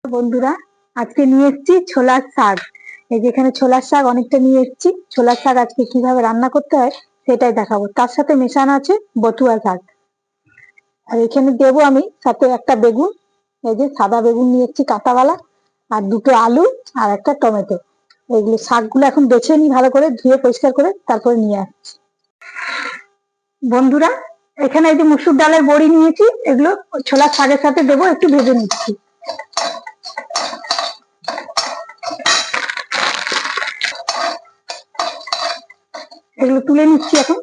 বন্ধুরা, আজকে নিয়ে এসেছি ছোলার শাক। এই যেখানে ছোলার শাক অনেকটা নিয়ে এসেছি। ছোলার শাক আজকে কিভাবে রান্না করতে হয় সেটাই দেখাবো। তার সাথে মেশানো আছে বথুয়া শাক। আর এখানে দেবো আমি সাথে একটা বেগুন, এই যে সাদা বেগুন নিয়ে এসেছি কাঁটাওয়ালা, আর দুটো আলু আর একটা টমেটো। এইগুলো শাকগুলো এখন বেছে নিই, ভালো করে ধুয়ে পরিষ্কার করে তারপরে নিয়ে আসছি। বন্ধুরা, এখানে এই যে মুসুর ডালের বড়ি নিয়েছি, এগুলো ছোলার শাকের সাথে দেবো, একটু ভেজে নিচ্ছি। এগুলো তুলে নিচ্ছি এখন।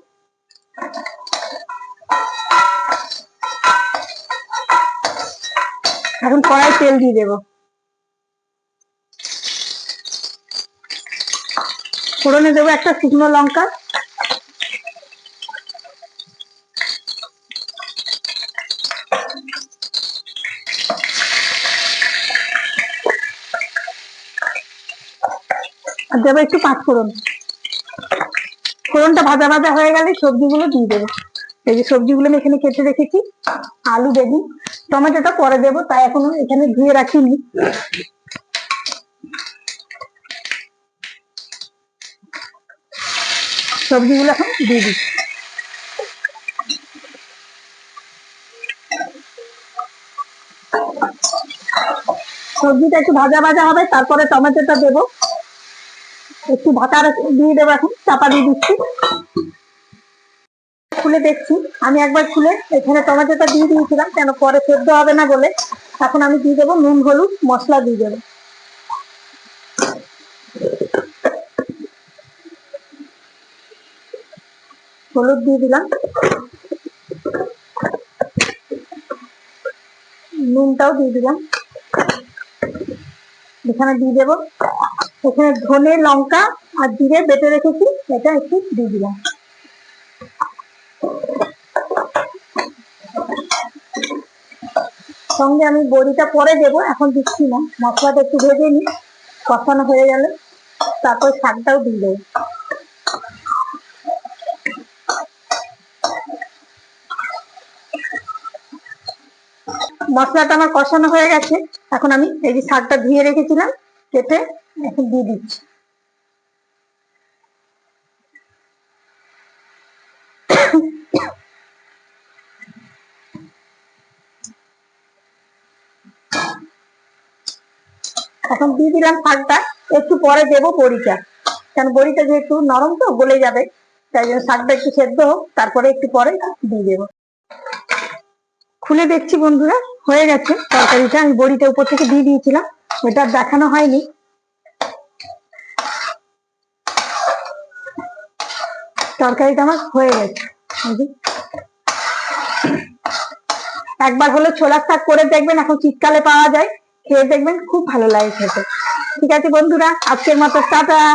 এখন কড়াই তেল দিয়ে দেবো। ফোড়নে দেবো একটা শুকনো লঙ্কা, আর দেবো একটু পাঁচফোড়ন। ফোড়নটা ভাজা ভাজা হয়ে গেলে সবজিগুলো দিয়ে দেবো। এই যে সবজিগুলো আমি এখানে কেটে রেখেছি, আলু, বেগুন, টমেটোটা পরে দেবো, তাই এখনো এখানে ধুয়ে রাখিনি। সবজিগুলো এখন দিয়ে দিচ্ছি। সবজিটা একটু ভাজা ভাজা হবে, তারপরে টমেটোটা দেবো। একটু ঢাকা দিয়ে দেবো, এখন চাপা দিয়ে দিচ্ছি। খুলে দেখছি, আমি একবার খুলে এখানে টমেটোটা দিয়ে দিয়েছিলাম, কেন পরে সেদ্ধ হবে না বলে। এখন আমি দিয়ে দেবো নুন, হলুদ, মশলা দিয়ে দেবো। হলুদ দিয়ে দিলাম, নুনটাও দিয়ে দিলাম। এখানে দিয়ে দেবো, এখানে ধনে, লঙ্কা আর জিরে বেটে রেখেছি, এটা একটু দিয়ে দিলাম। সঙ্গে আমি বড়িটা পরে দেবো, এখন দিচ্ছি না। মশলাটা একটু ভেজে নিই, কষানো হয়ে গেলে তারপর শাকটাও দিয়ে দেবো। মশলাটা আমার কষানো হয়ে গেছে, এখন আমি এই যে শাকটা ধুয়ে রেখেছিলাম কেটে, এখন দিয়ে দিচ্ছি। এখন দিয়ে দিলাম শাকটা, একটু পরে দেবো বড়িটা, কারণ বড়িটা যেহেতু নরম তো গলে যাবে, তাই জন্য শাকটা একটু সেদ্ধ হোক, তারপরে একটু পরে দিয়ে দেবো। খুলে দেখছি বন্ধুরা, হয়ে গেছে তরকারিটা। আমি বড়িটা উপর থেকে দিয়ে দিয়েছিলাম, ওটা দেখানো হয়নি। তরকারিটা আমার হয়ে গেছে। একবার হলো ছোলার শাক করে দেখবেন, এখন শীতকালে পাওয়া যায়, খেয়ে দেখবেন খুব ভালো লাগে খেতে। ঠিক আছে বন্ধুরা, আজকের মতো টাটা।